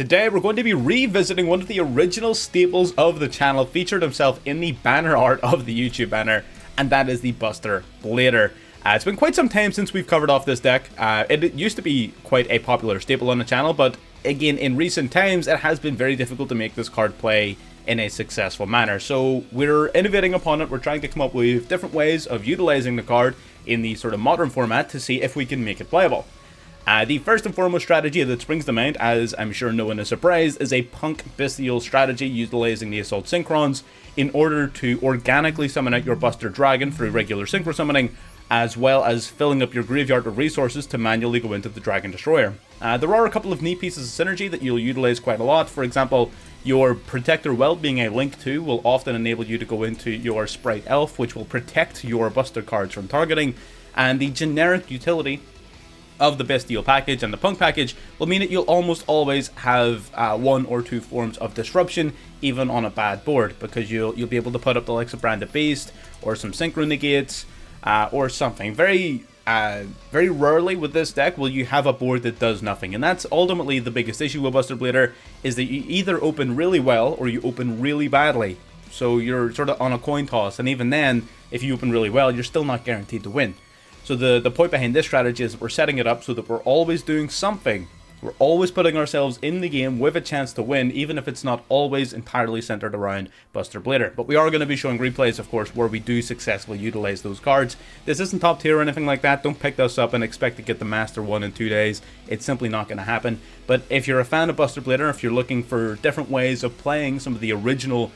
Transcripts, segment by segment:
Today we're going to be revisiting one of the original staples of the channel, featured himself in the banner art of the YouTube banner, and that is the BUSTER BLADER. It's been quite some time since we've covered off this deck. It used to be quite a popular staple on the channel, but again, in recent times, it has been very difficult to make this card play in a successful manner. So we're innovating upon it. We're trying to come up with different ways of utilizing the card in the sort of modern format to see if we can make it playable. The first and foremost strategy that springs to mind, as I'm sure no one is surprised, is a P.U.N.K Bystial strategy utilizing the Assault Synchrons in order to organically summon out your Buster Dragon through regular Synchro summoning, as well as filling up your graveyard with resources to manually go into the Dragon Destroyer. There are a couple of neat pieces of synergy that you'll utilize quite a lot. For example, your Protector Welt being a Link 2 will often enable you to go into your Sprite Elf, which will protect your Buster cards from targeting, and the generic utility of the Bystial package and the P.U.N.K package will mean that you'll almost always have one or two forms of disruption, even on a bad board, because you'll be able to put up the likes of Branded Beast or some Synchro Negates or something. Very rarely with this deck will you have a board that does nothing, and that's ultimately the biggest issue with Buster BLADER, is that you either open really well or you open really badly. So you're sort of on a coin toss, and even then, if you open really well, you're still not guaranteed to win. So the point behind this strategy is that we're setting it up so that we're always doing something. We're always putting ourselves in the game with a chance to win, even if it's not always entirely centered around Buster BLADER. But we are going to be showing replays, of course, where we do successfully utilize those cards. This isn't top tier or anything like that. Don't pick this up and expect to get the Master 1 in 2 days. It's simply not going to happen. But if you're a fan of Buster BLADER, if you're looking for different ways of playing some of the original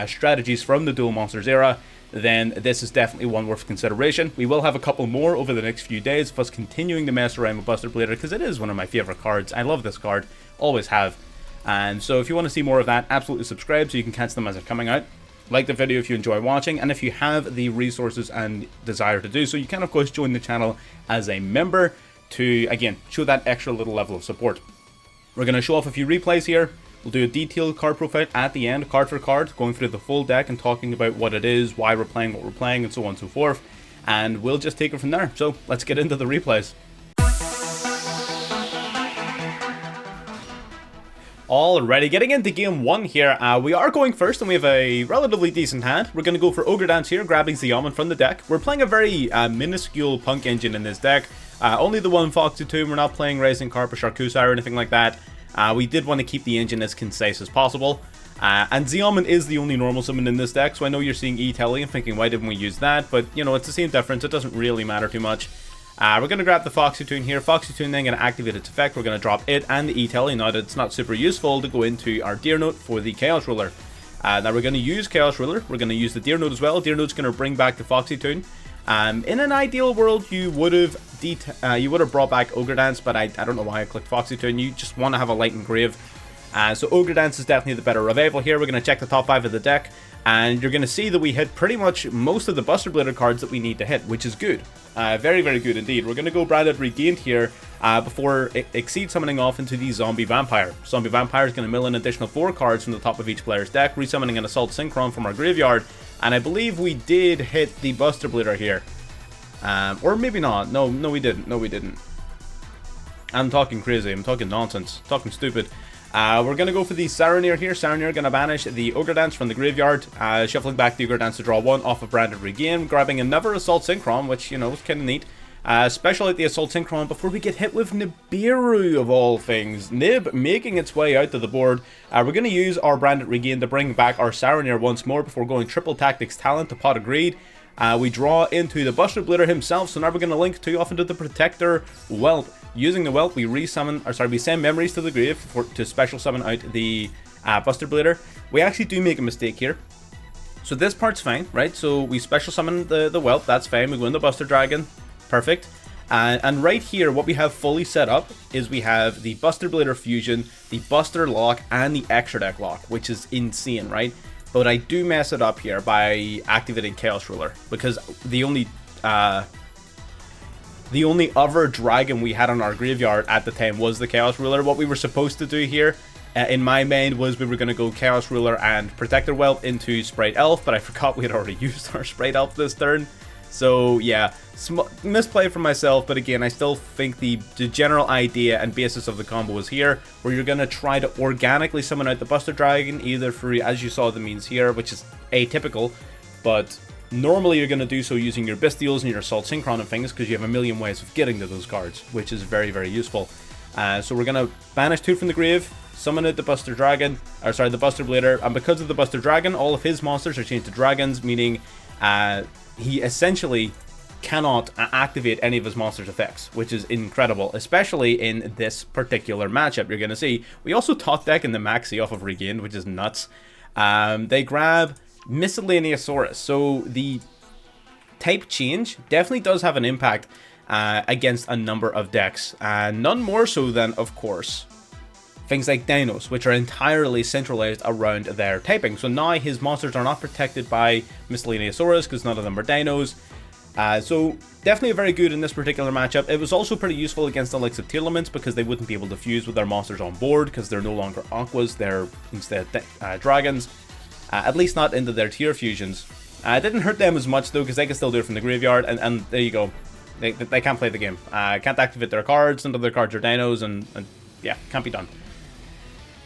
strategies from the Duel Monsters era, then this is definitely one worth consideration. We will have a couple more over the next few days of us continuing to mess around with Buster BLADER, because it is one of my favorite cards. I love this card, always have. And so if you want to see more of that, absolutely subscribe so you can catch them as they're coming out. Like the video if you enjoy watching, and if you have the resources and desire to do so, you can of course join the channel as a member to, again, show that extra little level of support. We're going to show off a few replays here. We'll do a detailed card profile at the end, card for card, going through the full deck and talking about what it is, why we're playing what we're playing, and so on and so forth. And we'll just take it from there. So let's get into the replays. Alrighty, getting into game 1 here. We are going first, and we have a relatively decent hand. We're going to go for Ogre Dance here, grabbing Zeoman from the deck. We're playing a very minuscule P.U.N.K engine in this deck. Only the one Foxy Tomb. We're not playing Rising Carp or Charcusa or anything like that. We did want to keep the engine as concise as possible. And Zeoman is the only normal summon in this deck, so I know you're seeing E-Telly and thinking, why didn't we use that? But, you know, it's the same difference. It doesn't really matter too much. We're going to grab the Foxy Toon here. Foxy Toon then going to activate its effect. We're going to drop it and the E-Telly. Now that it's not super useful to go into our Deer Note for the Chaos Ruler. Now we're going to use Chaos Ruler. We're going to use the Deer Note as well. Deer Note's going to bring back the Foxy Toon. In an ideal world, you would have brought back Ogre Dance, but I don't know why I clicked Foxy Toon. You just want to have a Light and Grave. So Ogre Dance is definitely the better revival here. We're going to check the top 5 of the deck, and you're going to see that we hit pretty much most of the Buster BLADER cards that we need to hit, which is good. Very, very good indeed. We're going to go Branded Regained here before Exceed summoning off into the Zombie Vampire. Zombie Vampire is going to mill an additional 4 cards from the top of each player's deck, resummoning an Assault Synchron from our graveyard. And I believe we did hit the Buster BLADER here. Or maybe not. No, we didn't. No, we didn't. I'm talking crazy. I'm talking nonsense. Talking stupid. We're going to go for the Saronir here. Saronir going to banish the Ogre Dance from the graveyard. Shuffling back the Ogre Dance to draw 1 off of Branded Regain. Grabbing another Assault Synchron, which, you know, is kind of neat. Special out the Assault Synchron before we get hit with Nibiru, of all things. Nib making its way out to the board. We're going to use our Branded Regain to bring back our Saronir once more before going Triple Tactics Talent to Pot of Greed. We draw into the Buster BLADER himself, so now we're going to link 2 off into the Protector Welt. Using the Welt, we send memories to the grave to special summon out the Buster BLADER. We actually do make a mistake here. So this part's fine, right? So we special summon the Welt, that's fine. We win the Buster Dragon, perfect. And right here, what we have fully set up is we have the Buster BLADER Fusion, the Buster Lock, and the Extra Deck Lock, which is insane, right? But I do mess it up here by activating Chaos Ruler, because the only other dragon we had on our graveyard at the time was the Chaos Ruler. What we were supposed to do here, in my mind, was we were going to go Chaos Ruler and Protector Welt into Sprite Elf, but I forgot we had already used our Sprite Elf this turn. So yeah, misplay from myself, but again, I still think the general idea and basis of the combo is here, where you're going to try to organically summon out the Buster Dragon, either through, as you saw the means here, which is atypical, but normally you're going to do so using your Bystials and your Assault Synchron and things, because you have a million ways of getting to those cards, which is very, very useful. So we're going to banish 2 from the grave, summon out the Buster Dragon, or sorry, the Buster Blader, and because of the Buster Dragon, all of his monsters are changed to dragons, meaning he essentially cannot activate any of his monsters' effects, which is incredible, especially in this particular matchup. You're going to see, we also top deck in the Maxi off of Regained, which is nuts. They grab Miscellaneousaurus, so the type change definitely does have an impact against a number of decks, none more so than, of course, things like Dinos, which are entirely centralized around their typing. So now his monsters are not protected by Miscellaneousaurus because none of them are Dinos. So definitely very good in this particular matchup. It was also pretty useful against the likes of Tearlaments because they wouldn't be able to fuse with their monsters on board because they're no longer Aquas, they're instead Dragons. At least not into their tier fusions. It didn't hurt them as much though because they can still do it from the graveyard, and there you go. They can't play the game. Can't activate their cards, none of their cards are Dinos, and yeah, can't be done.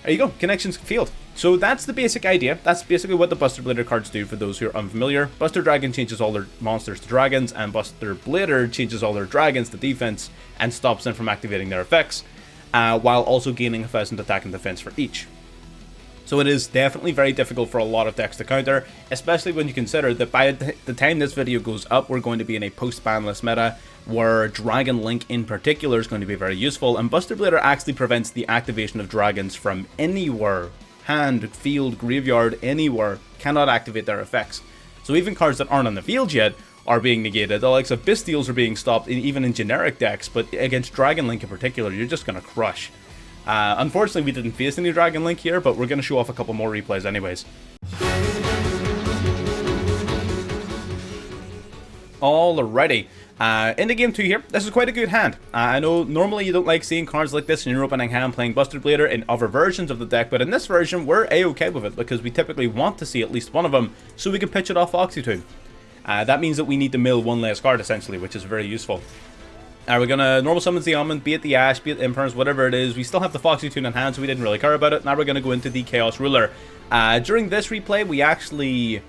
There you go, connections failed. So that's the basic idea. That's basically what the Buster Blader cards do for those who are unfamiliar. Buster Dragon changes all their monsters to dragons, and Buster Blader changes all their dragons to defense and stops them from activating their effects, while also gaining 1000 attack and defense for each. So it is definitely very difficult for a lot of decks to counter, especially when you consider that by the time this video goes up, we're going to be in a post-banless meta, where Dragon Link in particular is going to be very useful, and Buster Blader actually prevents the activation of dragons from anywhere. Hand, field, graveyard, anywhere, cannot activate their effects. So even cards that aren't on the field yet are being negated. The likes of Bystials are being stopped, even in generic decks, but against Dragon Link in particular, you're just going to crush. Unfortunately, we didn't face any Dragon Link here, but we're going to show off a couple more replays anyways. Alrighty. Into game 2 here, this is quite a good hand. I know normally you don't like seeing cards like this in your opening hand playing Buster Blader in other versions of the deck, but in this version we're a-okay with it because we typically want to see at least one of them so we can pitch it off Foxy-Tune. That means that we need to mill one less card essentially, which is very useful. We're gonna normal summon the Almond, be it the Ash, be it Imperms, whatever it is. We still have the Foxy-Tune in hand, so we didn't really care about it. Now we're gonna go into the Chaos Ruler. During this replay, we actually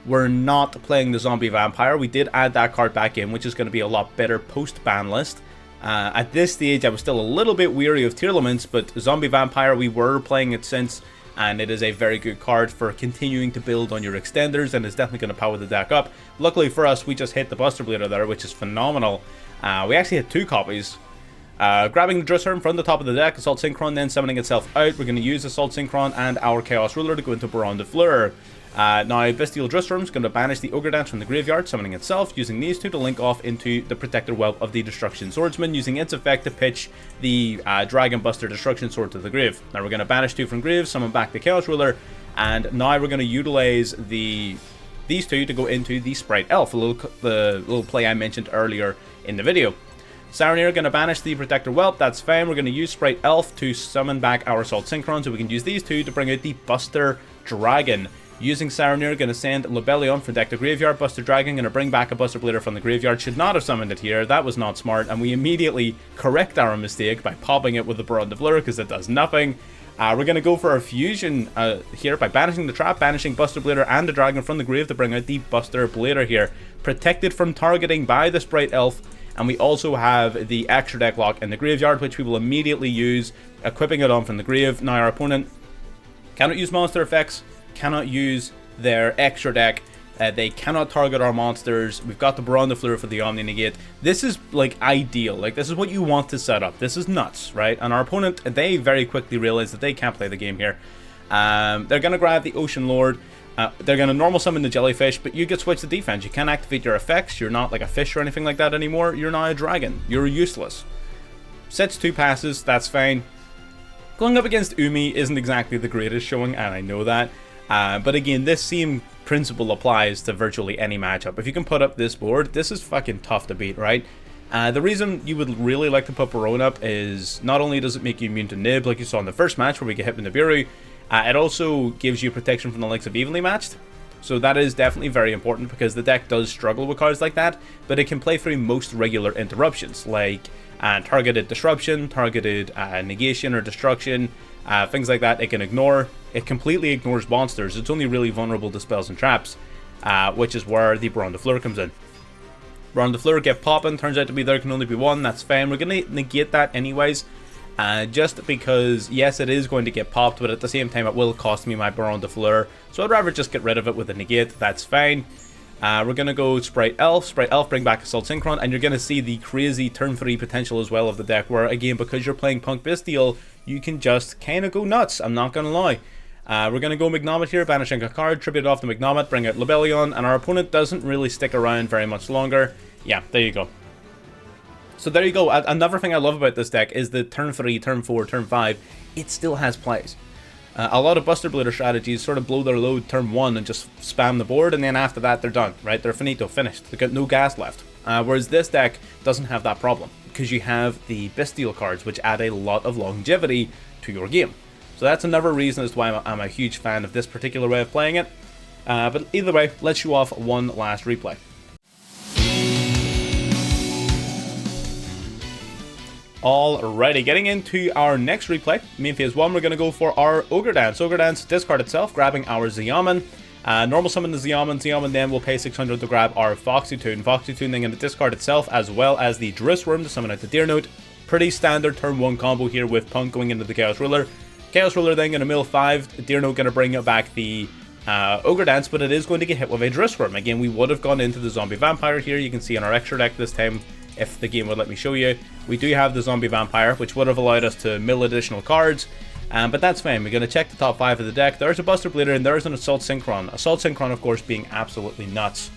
were not playing the Zombie Vampire. We did add that card back in, which is going to be a lot better post-ban list. At this stage, I was still a little bit weary of Tearlaments, but Zombie Vampire, we were playing it since, and it is a very good card for continuing to build on your extenders, and it's definitely going to power the deck up. Luckily for us, we just hit the Buster Blader there, which is phenomenal. We actually had 2 copies. Grabbing the Dressroom from the top of the deck, Assault Synchron, then summoning itself out. We're going to use Assault Synchron and our Chaos Ruler to go into Baron de Fleur. Now, Bystial Dressroom is going to banish the Ogre Dance from the graveyard, summoning itself, using these 2 to link off into the Protector Whelp of the Destruction Swordsman, using its effect to pitch the Dragon Buster Destruction Sword to the grave. Now we're going to banish 2 from grave, summon back the Chaos Ruler, and now we're going to utilize these 2 to go into the Sprite Elf, the little play I mentioned earlier in the video. Saronir going to banish the Protector Whelp, that's fine. We're going to use Sprite Elf to summon back our Assault Synchron, so we can use these 2 to bring out the Buster Dragon. Using Saronir, going to send Lobelion from deck to graveyard. Buster Dragon, going to bring back a Buster Blader from the graveyard. Should not have summoned it here. That was not smart. And we immediately correct our mistake by popping it with the Baron de Fleur because it does nothing. We're going to go for our fusion here by banishing the trap, banishing Buster Blader and the Dragon from the grave to bring out the Buster Blader here. Protected from targeting by the Sprite Elf. And we also have the extra deck lock in the graveyard, which we will immediately use, equipping it on from the grave. Now our opponent cannot use monster effects, cannot use their extra deck, they cannot target our monsters. We've got the Baron de Fleur for the Omni Negate. This is like ideal, like this is what you want to set up. This is nuts, right? And our opponent, they very quickly realize that they can't play the game here. They're gonna grab the Ocean Lord, they're gonna normal summon the Jellyfish, but you get switched to defense. You can't activate your effects, you're not like a fish or anything like that anymore, you're now a dragon, you're useless. Sets 2 passes, that's fine. Going up against Umi isn't exactly the greatest showing, and I know that. But again, this same principle applies to virtually any matchup. If you can put up this board, this is fucking tough to beat, right? The reason you would really like to put Baron up is not only does it make you immune to Nib, like you saw in the first match where we get hit with Nibiru, it also gives you protection from the likes of Evenly Matched. So that is definitely very important because the deck does struggle with cards like that, but it can play through most regular interruptions, like targeted disruption, targeted negation or destruction, things like that it can ignore. It completely ignores monsters. It's only really vulnerable to spells and traps, which is where the Baron de Fleur comes in. Baron de Fleur get popping, turns out to be there can only be one, that's fine. We're going to negate that anyways, just because, yes, it is going to get popped, but at the same time it will cost me my Baron de Fleur, so I'd rather just get rid of it with a negate. That's fine. We're going to go Sprite Elf, bring back Assault Synchron, and you're going to see the crazy turn 3 potential as well of the deck, where again, because you're playing P.U.N.K Bystial, you can just kind of go nuts, I'm not going to lie. We're going to go Magnomet here, banishing a card, tribute off the Magnomet, bring out Lebellion, and our opponent doesn't really stick around very much longer. Yeah, there you go. So there you go. Another thing I love about this deck is the turn 3, turn 4, turn 5, it still has plays. A lot of Buster Blader strategies sort of blow their load turn 1 and just spam the board, and then after that they're done, right? They're finito, finished. They've got no gas left. Whereas this deck doesn't have that problem, because you have the Bystial cards, which add a lot of longevity to your game. So that's another reason as to why I'm a huge fan of this particular way of playing it. But either way, let's show off one last replay. Alrighty, getting into our next replay, main phase 1, we're going to go for our Ogre Dance. Ogre Dance, discard itself, grabbing our Xiamen. Normal summon the Xiamen. Xiamen then will pay 600 to grab our Foxy Toon. Foxy Toon then going to discard itself, as well as the Drissworm to summon out the Deer Note. Pretty standard turn 1 combo here with P.U.N.K going into the Chaos Ruler. Chaos Ruler then going to mill 5, Deer Note going to bring back the Ogre Dance, but it is going to get hit with a Drissworm. Again, we would have gone into the Zombie Vampire here. You can see in our extra deck this time, if the game would let me show you, we do have the Zombie Vampire, which would have allowed us to mill additional cards, but that's fine. We're going to check the top 5 of the deck. There's a Buster Blader and there's an Assault Synchron. Assault Synchron, of course, being absolutely nuts.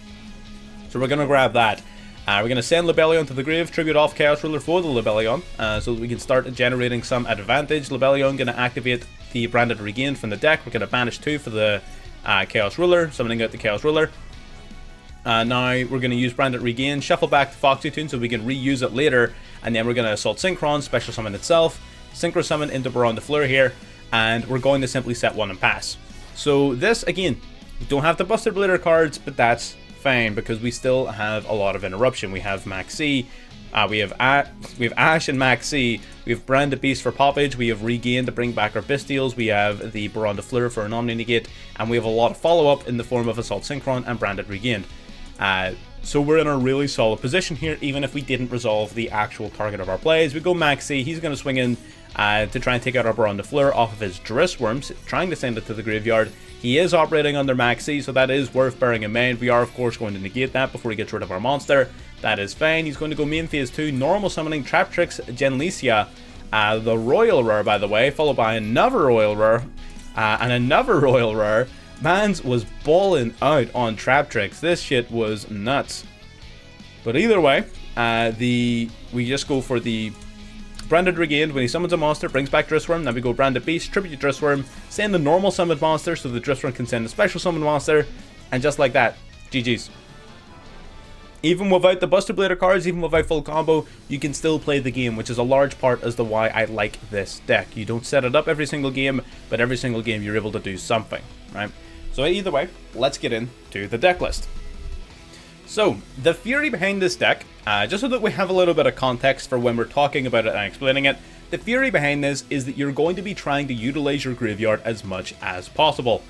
So we're going to grab that. We're going to send Lebellion to the grave, tribute off Chaos Ruler for the Lebellion, so that we can start generating some advantage. Lebellion going to activate the Branded Regain from the deck. We're going to banish 2 for the Chaos Ruler, summoning out the Chaos Ruler. Now we're going to use Branded Regain, shuffle back the Foxy Toon so we can reuse it later, and then we're going to Assault Synchron, special summon itself, Synchro Summon into Baron de Fleur here, and we're going to simply set 1 and pass. So this, again, we don't have the Buster Blader cards, but that's fine because we still have a lot of interruption. We have Max C, we have Ash and Max C, we have Branded Beast for poppage, we have Regain to bring back our Bystials, we have the Baron de Fleur for an Omni-Negate, and we have a lot of follow-up in the form of Assault Synchron and Branded Regain. So we're in a really solid position here, even if we didn't resolve the actual target of our plays. We go Max C, he's going to swing in to try and take out our Baron de Fleur off of his Drissworms, trying to send it to the graveyard. He is operating under Max C, so that is worth bearing in mind. We are, of course, going to negate that before he gets rid of our monster. That is fine. He's going to go main phase 2, normal summoning Traptrix Genlesia, the Royal Rare, by the way, followed by another Royal Rare, and another Royal Rare. Mans was balling out on Traptrix. This shit was nuts. But either way, we just go for the Branded Regained. When he summons a monster, brings back Drissworm. Then we go Branded Beast, tribute Drissworm, send the normal summoned monster so the Drissworm can send a special summoned monster, and just like that, GG's. Even without the Buster Blader cards, even without full combo, you can still play the game, which is a large part as to why I like this deck. You don't set it up every single game, but every single game you're able to do something, right? So either way, let's get into the deck list. So, the theory behind this deck, just so that we have a little bit of context for when we're talking about it and explaining it, the theory behind this is that you're going to be trying to utilize your graveyard as much as possible.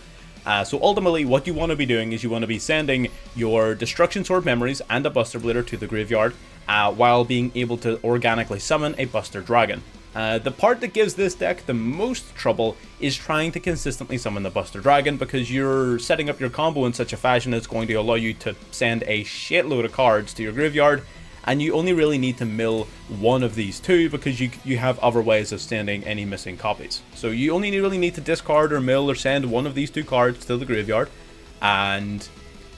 So ultimately, what you want to be doing is you want to be sending your Destruction Sword Memories and a Buster Blader to the graveyard, while being able to organically summon a Buster Dragon. The part that gives this deck the most trouble is trying to consistently summon the Buster Dragon, because you're setting up your combo in such a fashion that's going to allow you to send a shitload of cards to your graveyard, and you only really need to mill one of these two because you have other ways of sending any missing copies. So you only really need to discard or mill or send one of these two cards to the graveyard, and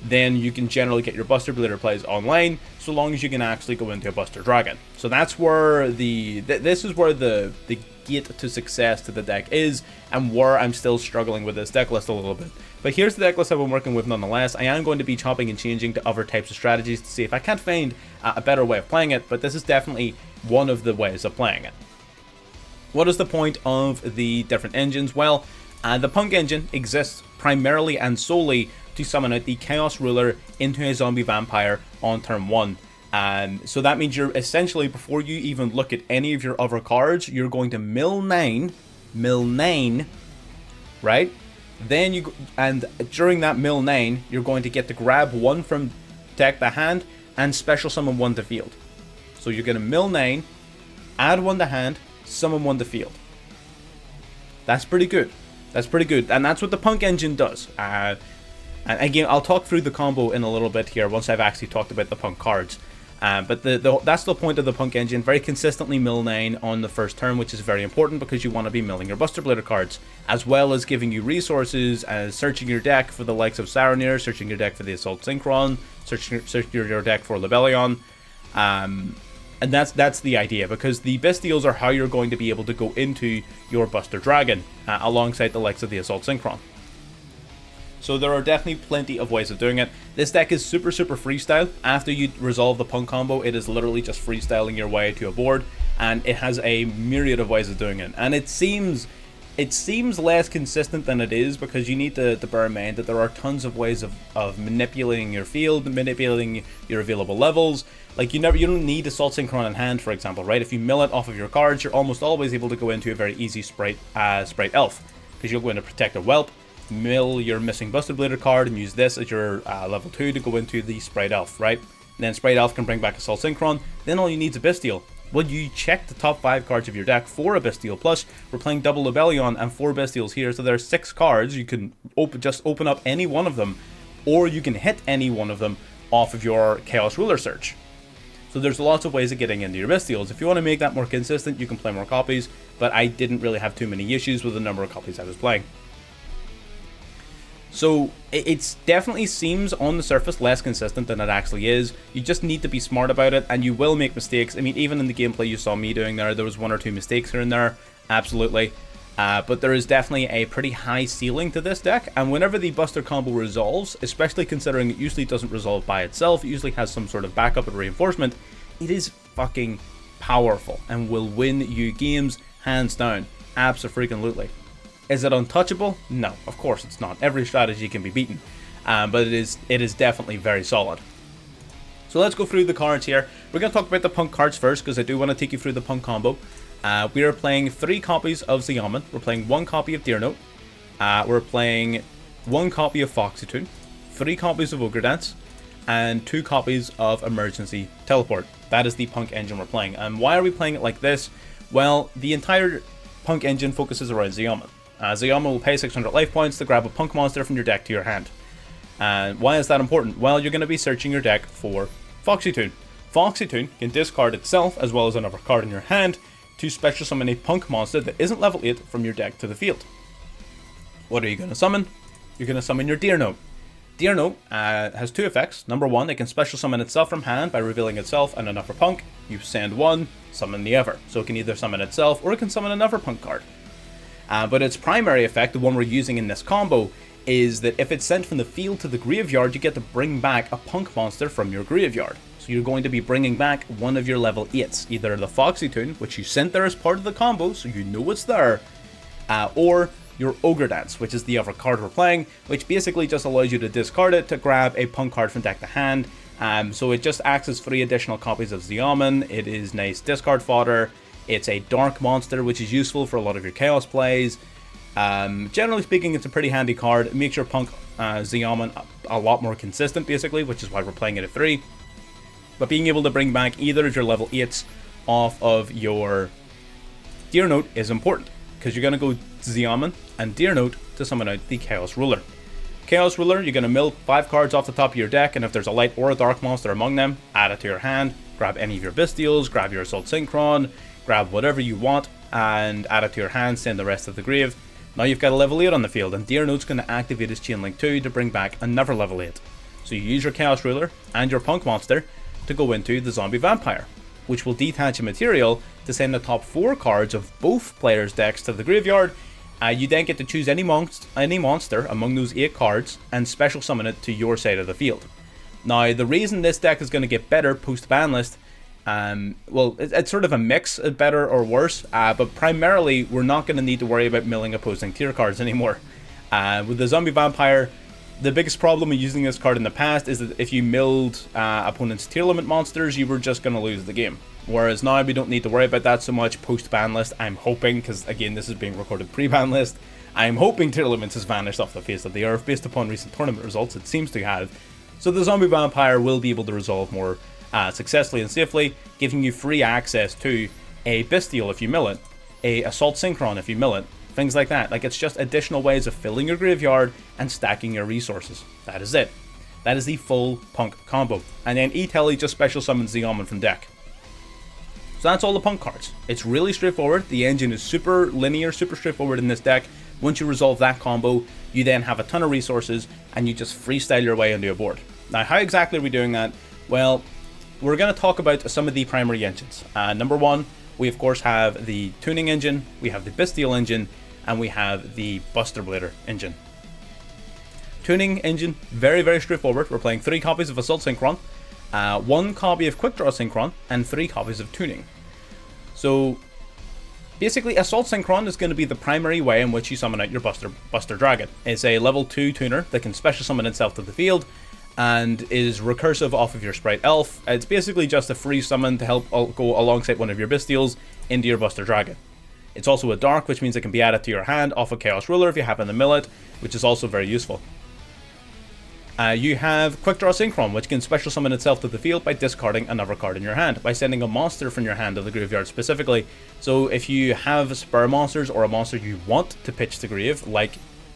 then you can generally get your Buster Blader plays online, so long as you can actually go into a Buster Dragon. So that's where this is where the gate to success to the deck is, and where I'm still struggling with this deck list a little bit. But here's the deck list I've been working with nonetheless. I am going to be chopping and changing to other types of strategies to see if I can't find a better way of playing it, but this is definitely one of the ways of playing it. What is the point of the different engines? Well, the P.U.N.K engine exists primarily and solely to summon out the Chaos Ruler into a Zombie Vampire on turn 1. So that means you're essentially, before you even look at any of your other cards, you're going to mill 9, right? Then and during that mill 9, you're going to get to grab 1 from deck to hand and special summon 1 to field. So you're going to mill 9, add 1 to hand, summon 1 to field. That's pretty good. That's pretty good, and that's what the P.U.N.K engine does. And again, I'll talk through the combo in a little bit here once I've actually talked about the P.U.N.K cards. But that's the point of the P.U.N.K engine. Very consistently mill 9 on the first turn, which is very important because you want to be milling your Buster Blader cards, as well as giving you resources, searching your deck for the likes of Saronir, searching your deck for the Assault Synchron, searching your deck for Lebellion. And that's the idea, because the Bystials are how you're going to be able to go into your Buster Dragon, alongside the likes of the Assault Synchron. So there are definitely plenty of ways of doing it. This deck is super freestyle. After you resolve the P.U.N.K combo, it is literally just freestyling your way to a board, and it has a myriad of ways of doing it. And it seems less consistent than it is, because you need to bear in mind that there are tons of ways of manipulating your field, manipulating your available levels. Like, you don't need Assault Synchron in hand, for example, right? If you mill it off of your cards, you're almost always able to go into a very easy Sprite Elf, because you'll go into Protector Whelp, mill your missing Buster Blader card, and use this as your level 2 to go into the Sprite Elf, right? And then Sprite Elf can bring back Assault Synchron. Then all you need is a Bystial. Well, you check the top 5 cards of your deck for a Bystial, plus we're playing double Lebellion and 4 Bystials here, so there are 6 cards. You can just open up any one of them, or you can hit any one of them off of your Chaos Ruler search. So there's lots of ways of getting into your Bystials. If you want to make that more consistent, you can play more copies, but I didn't really have too many issues with the number of copies I was playing. So it definitely seems on the surface less consistent than it actually is. You just need to be smart about it, and you will make mistakes. I mean, even in the gameplay you saw me doing there was 1 or 2 mistakes here and there, absolutely. But there is definitely a pretty high ceiling to this deck, and whenever the Buster combo resolves, especially considering it usually doesn't resolve by itself, it usually has some sort of backup and reinforcement, it is fucking powerful and will win you games hands down, abso-freaking-lutely. Is it untouchable? No, of course it's not. Every strategy can be beaten, but it is definitely very solid. So let's go through the cards here. We're going to talk about the P.U.N.K cards first, because I do want to take you through the P.U.N.K combo. We are playing 3 copies of Xiamen. We're playing 1 copy of Deer Note. We're playing 1 copy of Foxy-Tune, 3 copies of Ogre Dance, and 2 copies of Emergency Teleport. That is the P.U.N.K engine we're playing. And why are we playing it like this? Well, the entire P.U.N.K engine focuses around Xiamen. Xiamen will pay 600 life points to grab a P.U.N.K monster from your deck to your hand. And why is that important? Well, you're going to be searching your deck for Foxy-Tune. Foxy-Tune can discard itself, as well as another card in your hand, to special summon a P.U.N.K monster that isn't level 8 from your deck to the field. What are you going to summon? You're going to summon your Deer Note. Deer Note has 2 effects. Number 1, it can special summon itself from hand by revealing itself and another P.U.N.K. You send 1, summon the other. So it can either summon itself, or it can summon another P.U.N.K card. But its primary effect, the one we're using in this combo, is that if it's sent from the field to the graveyard, you get to bring back a P.U.N.K monster from your graveyard. So you're going to be bringing back one of your level 8s, either the Foxy-Tune, which you sent there as part of the combo, so you know it's there, or your Ogre Dance, which is the other card we're playing, which basically just allows you to discard it to grab a P.U.N.K card from deck to hand. So it just acts as 3 additional copies of Xiamen. It is nice discard fodder. It's a dark monster, which is useful for a lot of your chaos plays. Generally speaking, it's a pretty handy card. It makes your P.U.N.K Xiamen a lot more consistent, basically, which is why we're playing it at 3. But being able to bring back either of your level 8s off of your Deer Note is important, because you're going to go Xiamen and Deer Note to summon out the Chaos Ruler. Chaos Ruler, you're going to mill 5 cards off the top of your deck, and if there's a light or a dark monster among them, add it to your hand, grab any of your Bystials, grab your Assault Synchron, grab whatever you want, and add it to your hand, send the rest to the grave. Now you've got a level 8 on the field, and Deer Note's going to activate his Chain Link 2 to bring back another level 8. So you use your Chaos Ruler and your P.U.N.K monster to go into the Zombie Vampire, which will detach a material to send the top 4 cards of both players' decks to the graveyard. You then get to choose any monster among those 8 cards and special summon it to your side of the field. Now, the reason this deck is going to get better post-ban list, well, it's sort of a mix of better or worse, but primarily we're not going to need to worry about milling opposing tier cards anymore. With the Zombie Vampire, The biggest problem with using this card in the past is that if you milled opponent's tier limit monsters, you were just going to lose the game. Whereas now we don't need to worry about that so much post-ban list. I'm hoping, because again this is being recorded pre-ban list, I'm hoping tier limits has vanished off the face of the earth based upon recent tournament results. It seems to have. So the zombie vampire will be able to resolve more successfully and safely, giving you free access to a Bystial if you mill it, a Assault Synchron if you mill it, things like that. Like, it's just additional ways of filling your graveyard and stacking your resources. That is it. That is the full Punk combo. And then E-Telly just special summons the Almond from deck. So that's all the Punk cards. It's really straightforward. The engine is super linear, super straightforward in this deck. Once you resolve that combo, you then have a ton of resources and you just freestyle your way into a board. Now, how exactly are we doing that? Well, we're going to talk about some of the primary engines. Number one, we of course have the tuning engine, we have the Bystial engine, and we have the BUSTER BLADER engine. Tuning engine, very, very straightforward. We're playing 3 copies of Assault Synchron, 1 copy of Quick Draw Synchron, and 3 copies of Tuning. So basically, Assault Synchron is going to be the primary way in which you summon out your Buster Dragon. It's a level 2 tuner that can special summon itself to the field and is recursive off of your Sprite Elf. It's basically just a free summon to help go alongside one of your Bystials into your Buster Dragon. It's also a dark, which means it can be added to your hand off a Chaos Ruler if you happen to mill it, which is also very useful. You have Quick Draw Synchron, which can special summon itself to the field by discarding another card in your hand, by sending a monster from your hand to the graveyard specifically. So if you have spur monsters or a monster you want to pitch to grave, like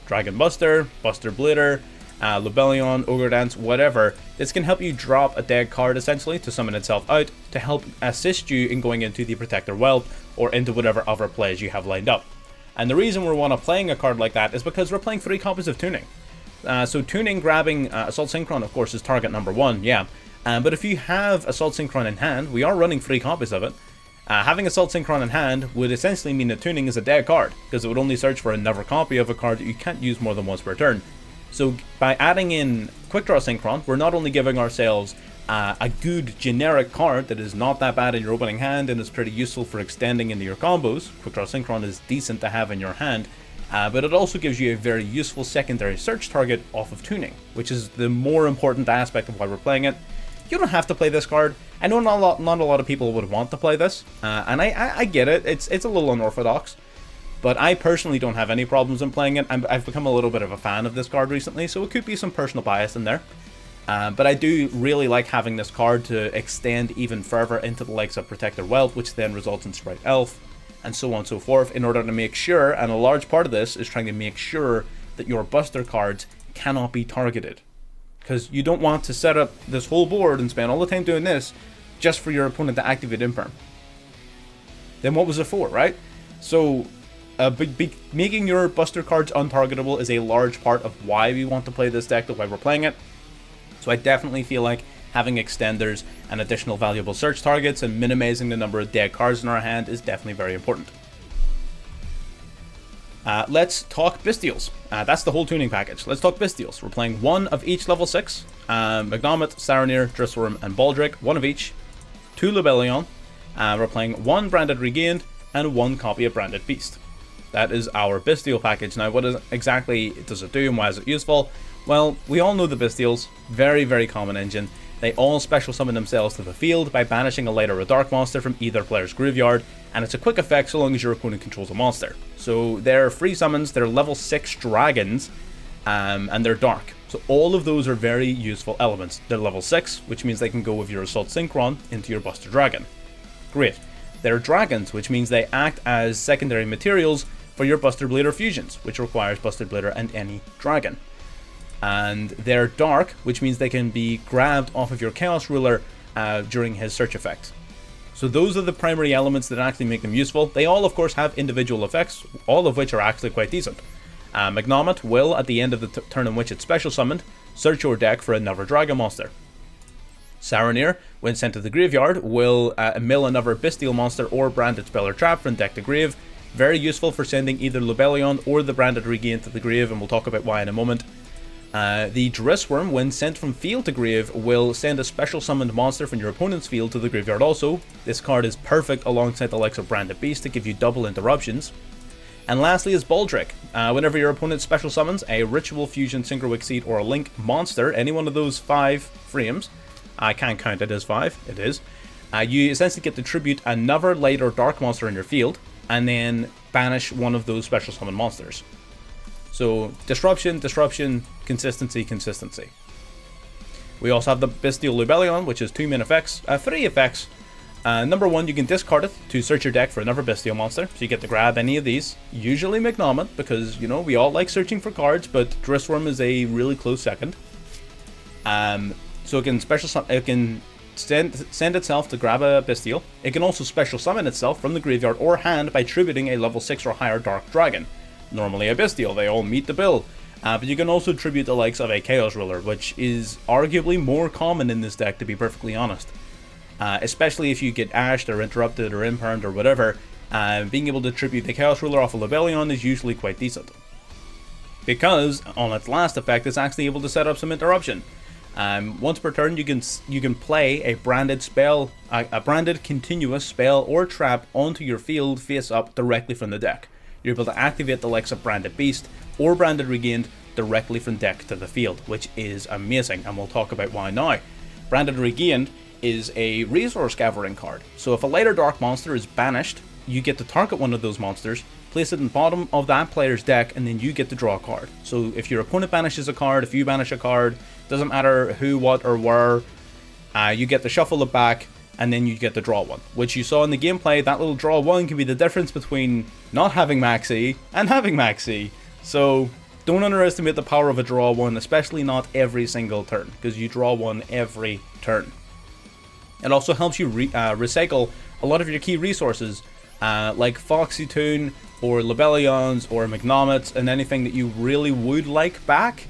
Dragon Buster, Buster Blader, Lubellion, Ogre Dance, whatever, this can help you drop a dead card essentially to summon itself out to help assist you in going into the Protector Whelp or into whatever other plays you have lined up. And the reason we want to playing a card like that is because we're playing 3 copies of Tuning. So Tuning grabbing Assault Synchron, of course, is target number 1, yeah. But if you have Assault Synchron in hand, we are running 3 copies of it. Having Assault Synchron in hand would essentially mean that Tuning is a dead card, because it would only search for another copy of a card that you can't use more than once per turn. So by adding in Quick Draw Synchron, we're not only giving ourselves a good generic card that is not that bad in your opening hand and is pretty useful for extending into your combos. Quick Draw Synchron is decent to have in your hand, but it also gives you a very useful secondary search target off of Tuning, which is the more important aspect of why we're playing it. You don't have to play this card. I know not a lot of people would want to play this, and I get it. It's a little unorthodox. But I personally don't have any problems in playing it. I've become a little bit of a fan of this card recently, so it could be some personal bias in there. But I do really like having this card to extend even further into the likes of Protector Whelp, which then results in Sprite Elf, and so on and so forth, in order to make sure, and a large part of this is trying to make sure that your Buster cards cannot be targeted. Because you don't want to set up this whole board and spend all the time doing this just for your opponent to activate Imperm. Then what was it for, right? So making your Buster cards untargetable is a large part of why we want to play this deck, why we're playing it. So I definitely feel like having extenders and additional valuable search targets and minimizing the number of dead cards in our hand is definitely very important. Let's talk Bystials. That's the whole tuning package. Let's talk Bystials. We're playing 1 of each level 6. Magnomet, Saronir, Drissworm, and Baldric. 1 of each. 2 Lubellion. We're playing 1 Branded Regained and 1 copy of Branded Beast. That is our Bystial package. Now, what exactly does it do and why is it useful? Well, we all know the Bystials. Very, very common engine. They all special summon themselves to the field by banishing a light or a dark monster from either player's graveyard, and it's a quick effect so long as your opponent controls a monster. So they're free summons, they're level 6 dragons, and they're dark. So all of those are very useful elements. They're level 6, which means they can go with your Assault Synchron into your Buster Dragon. Great. They're dragons, which means they act as secondary materials for your Buster Blader fusions, which requires Buster Blader and any dragon. And they're dark, which means they can be grabbed off of your Chaos Ruler during his search effect. So those are the primary elements that actually make them useful. They all, of course, have individual effects, all of which are actually quite decent. Magnomet will, at the end of the turn in which it's special summoned, search your deck for another dragon monster. Saronir, when sent to the graveyard, will mill another Bystial monster or Branded Spell or Trap from deck to grave. Very useful for sending either Lubellion or the Branded Regain to the grave, and we'll talk about why in a moment. The Drissworm, when sent from field to grave, will send a special summoned monster from your opponent's field to the graveyard also. This card is perfect alongside the likes of Branded Beast to give you double interruptions. And lastly is Baldric. Whenever your opponent special summons a Ritual, Fusion, Synchro Exceed, or Link monster, any one of those 5 frames, I can't count it as 5, it is, you essentially get to tribute another light or dark monster in your field, and then banish one of those special summon monsters. So, Disruption, Disruption, Consistency, Consistency. We also have the Bystial Lubellion, which is 2 main effects, 3 effects. Number 1, you can discard it to search your deck for another Bystial monster, so you get to grab any of these. Usually Magnomet, because, you know, we all like searching for cards, but Drissworm is a really close second. So it can send itself to grab a Bystial. It can also special summon itself from the graveyard or hand by tributing a level 6 or higher Dark Dragon. Normally a Bystial, they all meet the bill. But you can also tribute the likes of a Chaos Ruler, which is arguably more common in this deck, to be perfectly honest. Especially if you get ashed or interrupted or impermed or whatever, being able to tribute the Chaos Ruler off a Lubellion is usually quite decent. Because, on its last effect, it's actually able to set up some interruption. Once per turn, you can play a branded spell, a branded continuous spell or trap onto your field face up directly from the deck. You're able to activate the likes of Branded Beast or Branded Regained directly from deck to the field, which is amazing, and we'll talk about why now. Branded Regained is a resource gathering card, so if a light or dark monster is banished, you get to target one of those monsters, place it in the bottom of that player's deck, and then you get to draw a card. So if your opponent banishes a card, if you banish a card, doesn't matter who, what, or where, you get to shuffle it back, and then you get to draw one. Which you saw in the gameplay, that little draw one can be the difference between not having Maxi and having Maxi. So don't underestimate the power of a draw one, especially not every single turn, because you draw one every turn. It also helps you recycle a lot of your key resources, like Foxy Toon, or Lubellions, or Magnomets, and anything that you really would like back.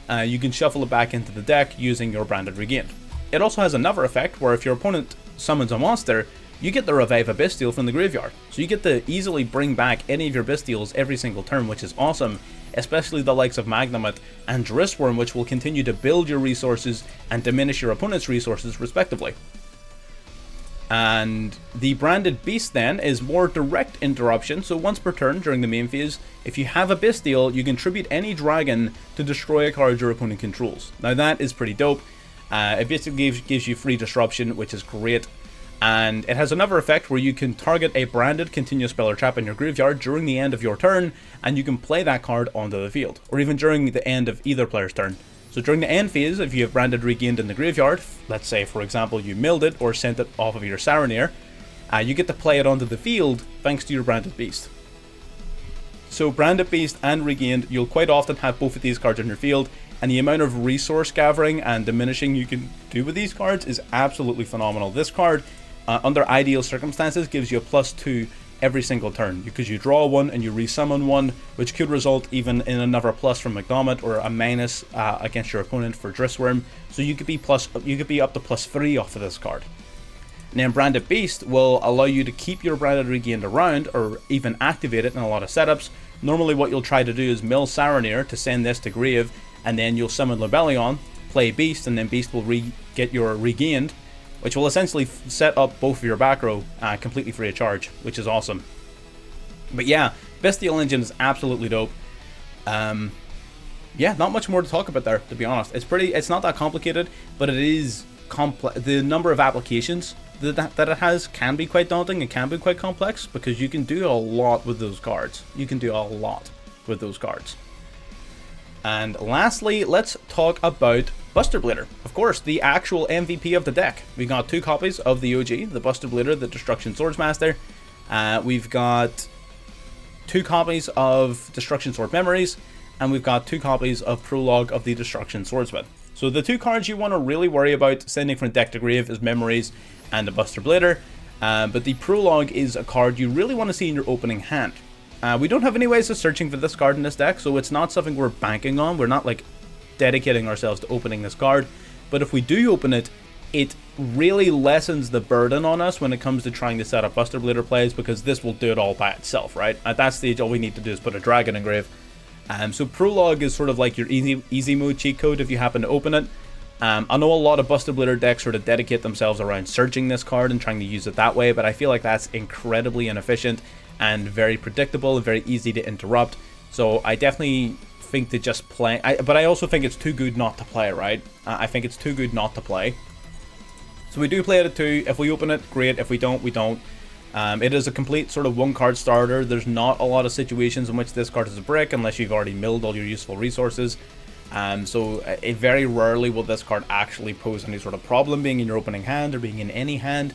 You can shuffle it back into the deck using your Branded Regained. It also has another effect where if your opponent summons a monster, you get to revive a Bystial from the graveyard. So you get to easily bring back any of your Bystials every single turn, which is awesome, especially the likes of Magnomet and Drissworm, which will continue to build your resources and diminish your opponent's resources respectively. And the Branded Beast then is more direct interruption, so once per turn during the main phase, if you have a Bystial, you can tribute any dragon to destroy a card your opponent controls. Now that is pretty dope. It basically gives you free disruption, which is great. And it has another effect where you can target a branded continuous spell or trap in your graveyard during the end of your turn, and you can play that card onto the field, or even during the end of either player's turn. So during the end phase, if you have Branded Regained in the graveyard, let's say for example you milled it or sent it off of your Saronir, you get to play it onto the field thanks to your Branded Beast. So Branded Beast and Regained, you'll quite often have both of these cards in your field, and the amount of resource gathering and diminishing you can do with these cards is absolutely phenomenal. This card, under ideal circumstances, gives you a +2 every single turn, because you draw one and you resummon one, which could result even in another plus from Magnomet or a minus against your opponent for Drissworm. So you could be up to +3 off of this card. And then Branded Beast will allow you to keep your Branded Regained around, or even activate it in a lot of setups. Normally what you'll try to do is mill Saronir to send this to grave, and then you'll summon Lubellion, play Beast, and then Beast will get your Regained, which will essentially set up both of your back row completely free of charge, which is awesome. But yeah, Bystial Engine is absolutely dope. Yeah, not much more to talk about there, to be honest. It's not that complicated, but it is complex. The number of applications that it has can be quite daunting and can be quite complex, because you can do a lot with those cards. And lastly, let's talk about Buster Blader. Of course, the actual MVP of the deck. We got 2 copies of the OG, the Buster Blader, the Destruction Swordsmaster. We've got 2 copies of Destruction Sword Memories, and we've got 2 copies of Prologue of the Destruction Swordsman. So the 2 cards you want to really worry about sending from deck to grave is Memories and the Buster Blader. But the Prologue is a card you really want to see in your opening hand. We don't have any ways of searching for this card in this deck, so it's not something we're banking on. We're not like dedicating ourselves to opening this card, but if we do open it, it really lessens the burden on us when it comes to trying to set up Buster Blader plays, because this will do it all by itself, right? At that stage, all we need to do is put a dragon in grave. So Prologue is sort of like your easy mode cheat code if you happen to open it. I know a lot of Buster Blader decks sort of dedicate themselves around searching this card and trying to use it that way, but I feel like that's incredibly inefficient. and very predictable and very easy to interrupt. So I definitely think to just play, but I also think it's too good not to play, right? I think it's too good not to play. So we do play it at 2. If we open it, great. If we don't, we don't. It is a complete sort of 1-card starter. There's not a lot of situations in which this card is a brick unless you've already milled all your useful resources. So very rarely will this card actually pose any sort of problem being in your opening hand or being in any hand.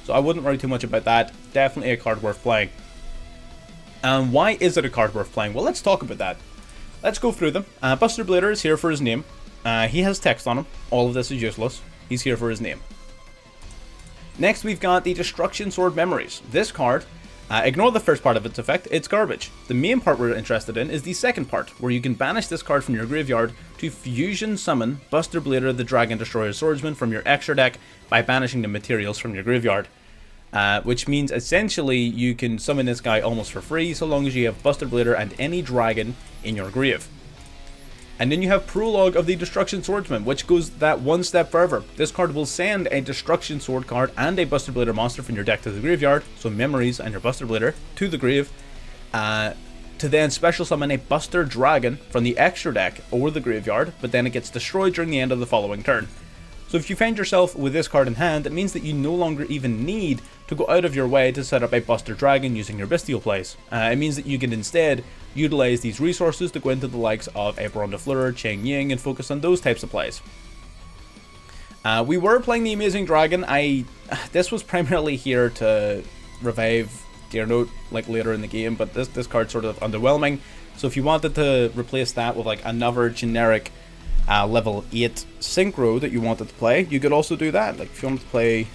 So I wouldn't worry too much about that. Definitely a card worth playing. Why is it a card worth playing? Well, let's talk about that. Let's go through them. Buster Blader is here for his name. He has text on him. All of this is useless. He's here for his name. Next, we've got the Destruction Sword Memories. This card, ignore the first part of its effect, it's garbage. The main part we're interested in is the second part, where you can banish this card from your graveyard to fusion summon Buster Blader the Dragon Destroyer Swordsman from your extra deck by banishing the materials from your graveyard. Which means essentially you can summon this guy almost for free so long as you have Buster Blader and any dragon in your grave. And then you have Prologue of the Destruction Swordsman, which goes that one step further. This card will send a Destruction Sword card and a Buster Blader monster from your deck to the graveyard, so Memories and your Buster Blader, to the grave, to then special summon a Buster Dragon from the extra deck or the graveyard, but then it gets destroyed during the end of the following turn. So if you find yourself with this card in hand, it means that you no longer even need to go out of your way to set up a Buster Dragon using your Bystial plays. It means that you can instead utilize these resources to go into the likes of a Baron de Fleur, Cheng Ying, and focus on those types of plays. We were playing the Amazing Dragon. This was primarily here to revive Dear Note like later in the game, but this card's sort of underwhelming. So if you wanted to replace that with like another generic level 8 synchro that you wanted to play, you could also do that. Like if you wanted to play,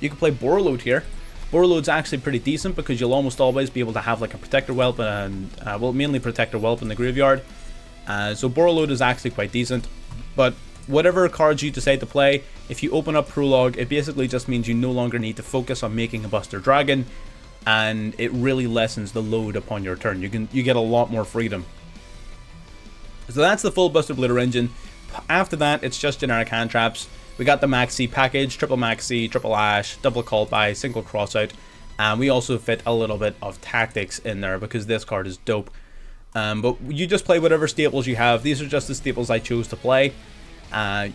you could play Borreload here. Borreload's actually pretty decent because you'll almost always be able to have like a Protector Whelp and well, mainly Protector Whelp in the graveyard. So Borreload is actually quite decent. But whatever cards you decide to play, if you open up Prologue, it basically just means you no longer need to focus on making a Buster Dragon, and it really lessens the load upon your turn. You get a lot more freedom. So that's the full Buster Blader engine. After that, it's just generic hand traps. We got the Maxi package, triple Maxi, triple Ash, double Call By, single Crossout, and we also fit a little bit of tactics in there because this card is dope. But you just play whatever staples you have. These are just the staples I chose to play. I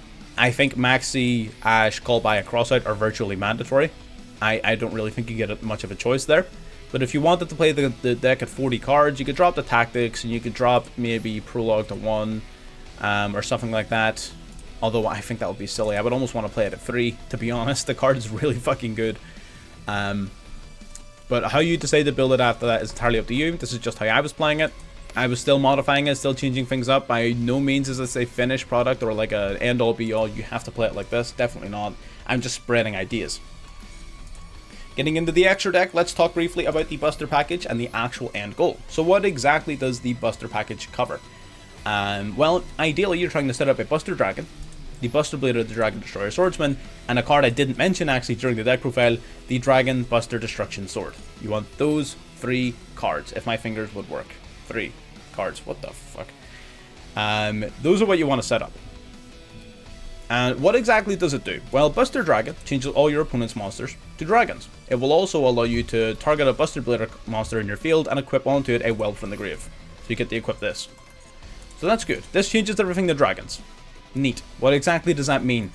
think Maxi, Ash, Call By, and Crossout are virtually mandatory. I don't really think you get much of a choice there. But if you wanted to play the deck at 40 cards, you could drop the tactics and you could drop maybe Prologue to 1 or something like that. Although I think that would be silly. I would almost want to play it at 3, to be honest. The card is really fucking good. But how you decide to build it after that is entirely up to you. This is just how I was playing it. I was still modifying it, still changing things up. By no means is this a finished product or like an end-all be-all. You have to play it like this. Definitely not. I'm just spreading ideas. Getting into the extra deck, let's talk briefly about the Buster package and the actual end goal. So what exactly does the Buster package cover? Well, ideally you're trying to set up a Buster Dragon, the Buster Blader the Dragon Destroyer Swordsman, and a card I didn't mention actually during the deck profile, the Dragon Buster Destruction Sword. You want those 3 cards, if my fingers would work. 3 cards, what the fuck? Those are what you want to set up. And what exactly does it do? Well, Buster Dragon changes all your opponent's monsters to dragons. It will also allow you to target a Buster Blader monster in your field and equip onto it a Whelp from the grave. So you get to equip this. So that's good. This changes everything to dragons. Neat. What exactly does that mean?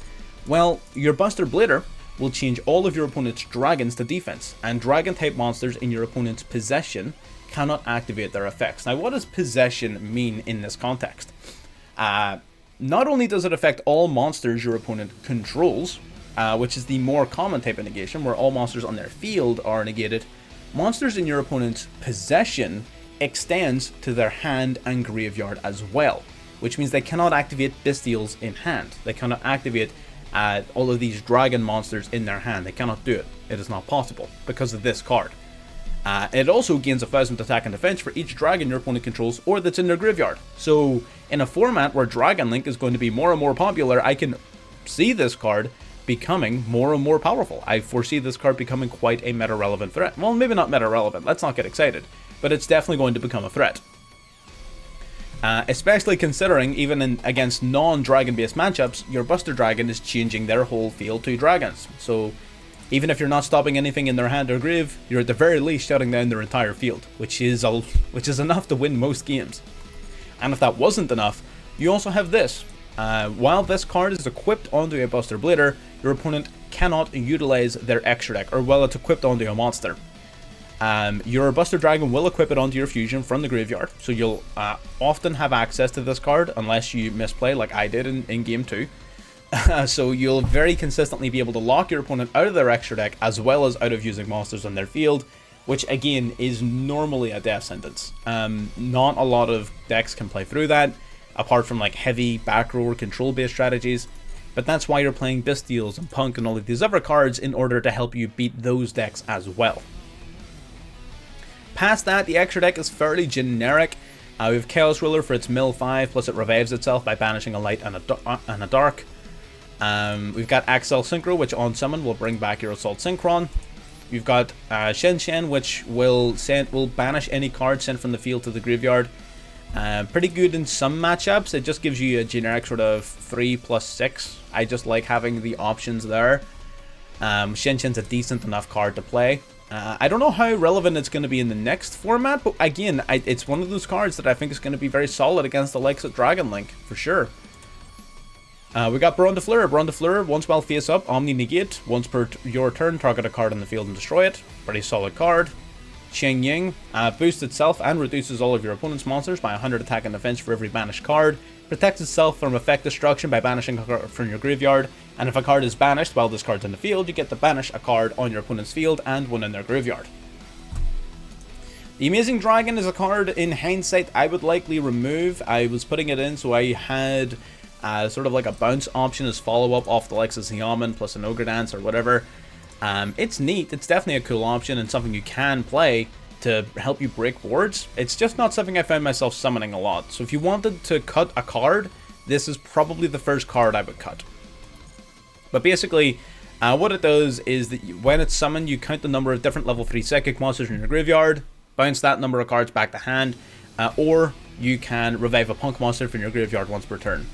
Well, your Buster Blader will change all of your opponent's dragons to defense, and dragon type monsters in your opponent's possession cannot activate their effects. Now, what does possession mean in this context? Not only does it affect all monsters your opponent controls, which is the more common type of negation, where all monsters on their field are negated, monsters in your opponent's possession extends to their hand and graveyard as well, which means they cannot activate Bystials in hand. They cannot activate all of these dragon monsters in their hand. They cannot do it. It is not possible because of this card. It also gains 1000 attack and defense for each dragon your opponent controls or that's in their graveyard. So in a format where Dragon Link is going to be more and more popular, I can see this card becoming more and more powerful. I foresee this card becoming quite a meta-relevant threat. Well, maybe not meta-relevant, let's not get excited, but it's definitely going to become a threat. Especially considering, even against non-dragon based matchups, your Buster Dragon is changing their whole field to dragons. So Even if you're not stopping anything in their hand or grave, you're at the very least shutting down their entire field, which is enough to win most games. And if that wasn't enough, you also have this. While this card is equipped onto a Buster Blader, your opponent cannot utilize their extra deck, or while it's equipped onto a monster. Your Buster Dragon will equip it onto your fusion from the graveyard, so you'll often have access to this card unless you misplay like I did in game 2. So you'll very consistently be able to lock your opponent out of their extra deck as well as out of using monsters on their field, which again is normally a death sentence. Not a lot of decks can play through that, apart from like heavy back row or control based strategies, but that's why you're playing Bystials and P.U.N.K and all of these other cards in order to help you beat those decks as well. Past that, the extra deck is fairly generic. We have Chaos Ruler for its mill 5, plus it revives itself by banishing a light and a dark. We've got Axel Synchro, which on summon will bring back your Assault Synchron. We've got Shen Shen, which will banish any card sent from the field to the graveyard. Pretty good in some matchups. It just gives you a generic sort of 3+6. I just like having the options there. Shen Shen's a decent enough card to play. I don't know how relevant it's going to be in the next format, but again, it's one of those cards that I think is going to be very solid against the likes of Dragon Link, for sure. We got Baron de Fleur. Baron de Fleur, once while face up, Omni Negate. Once per your turn, target a card on the field and destroy it. Pretty solid card. Cheng Ying boosts itself and reduces all of your opponent's monsters by 100 attack and defense for every banished card. Protects itself from effect destruction by banishing a card from your graveyard. And if a card is banished while this card's in the field, you get to banish a card on your opponent's field and one in their graveyard. The Amazing Dragon is a card in hindsight I would likely remove. I was putting it in so I had sort of like a bounce option as follow-up off the likes of Xiamen plus an Ogre Dance or whatever. It's neat, it's definitely a cool option and something you can play to help you break boards. It's just not something I found myself summoning a lot. So if you wanted to cut a card, this is probably the first card I would cut. But basically, what it does is that when it's summoned, you count the number of different level 3 psychic monsters in your graveyard, bounce that number of cards back to hand, or you can revive a P.U.N.K monster from your graveyard once per turn.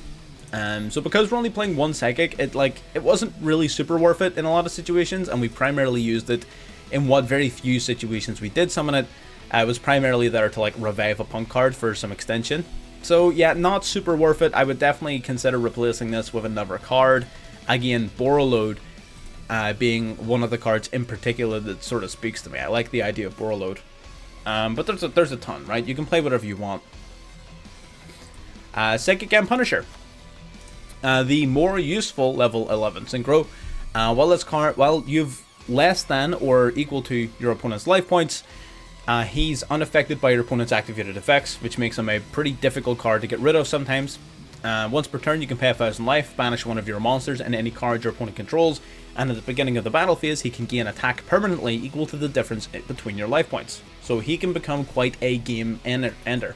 So because we're only playing one psychic, it wasn't really super worth it in a lot of situations, and we primarily used it in what very few situations we did summon it. It was primarily there to like revive a P.U.N.K card for some extension. So yeah, not super worth it. I would definitely consider replacing this with another card. Again, Borreload being one of the cards in particular that sort of speaks to me. I like the idea of Borreload. But there's a ton, right? You can play whatever you want. Psychic and Punisher. The more useful level 11 synchro. While you've less than or equal to your opponent's life points, he's unaffected by your opponent's activated effects, which makes him a pretty difficult card to get rid of sometimes. Once per turn, you can pay 1,000 life, banish one of your monsters and any card your opponent controls, and at the beginning of the battle phase, he can gain attack permanently equal to the difference between your life points. So he can become quite a game ender.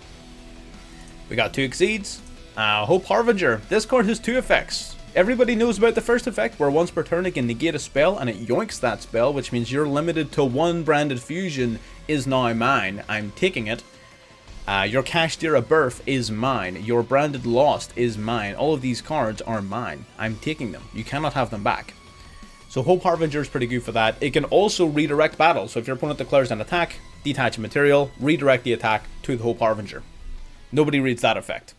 We got 2 Exceeds. Hope Harbinger. This card has 2 effects. Everybody knows about the first effect, where once per turn it can negate a spell and it yoinks that spell, which means you're limited to 1 branded fusion is now mine. I'm taking it. Your Kashtira Birth is mine. Your Branded Lost is mine. All of these cards are mine. I'm taking them. You cannot have them back. So Hope Harbinger is pretty good for that. It can also redirect battle. So if your opponent declares an attack, detach a material, redirect the attack to the Hope Harbinger. Nobody reads that effect.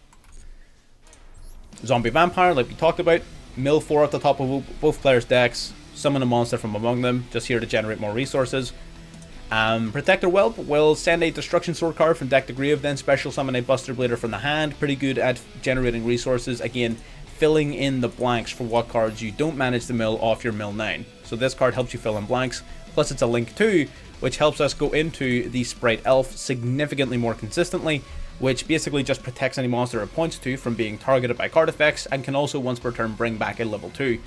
Zombie Vampire, like we talked about. Mill 4 at the top of both players' decks. Summon a monster from among them. Just here to generate more resources. Protector Whelp will send a Destruction Sword card from deck to grave, then special summon a Buster Blader from the hand. Pretty good at generating resources. Again, filling in the blanks for what cards you don't manage to mill off your mill 9. So this card helps you fill in blanks. Plus it's a link too, which helps us go into the Sprite Elf significantly more consistently, which basically just protects any monster it points to from being targeted by card effects, and can also once per turn bring back a level 2,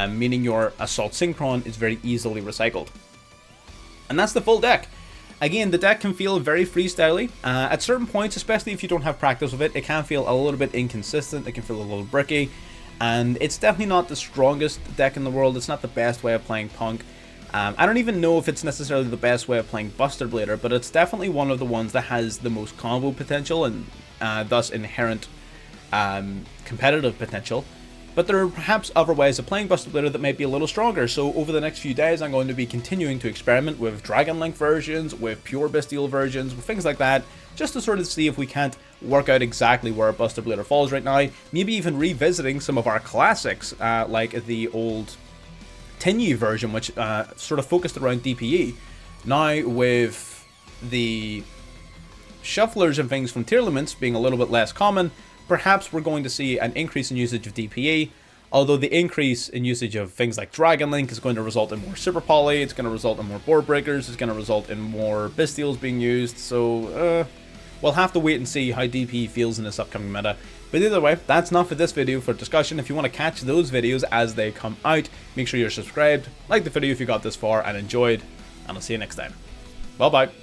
meaning your Assault Synchron is very easily recycled. And that's the full deck. Again, the deck can feel very freestyly. At certain points, especially if you don't have practice with it, it can feel a little bit inconsistent, it can feel a little bricky, and it's definitely not the strongest deck in the world. It's not the best way of playing P.U.N.K. I don't even know if it's necessarily the best way of playing Buster Blader, but it's definitely one of the ones that has the most combo potential and thus inherent competitive potential. but there are perhaps other ways of playing Buster Blader that might be a little stronger. So over the next few days, I'm going to be continuing to experiment with Dragon Link versions, with pure Bystial versions, with things like that, just to sort of see if we can't work out exactly where Buster Blader falls right now. Maybe even revisiting some of our classics, like the old Tinyu version, which sort of focused around DPE. Now with the shufflers and things from tier limits being a little bit less common, perhaps we're going to see an increase in usage of DPE, although the increase in usage of things like Dragon Link is going to result in more Super Poly, it's going to result in more board breakers, it's going to result in more Bystials being used, so we'll have to wait and see how DPE feels in this upcoming meta. But either way, that's not for this video for discussion. If you want to catch those videos as they come out, make sure you're subscribed, like the video if you got this far and enjoyed, and I'll see you next time. Bye bye.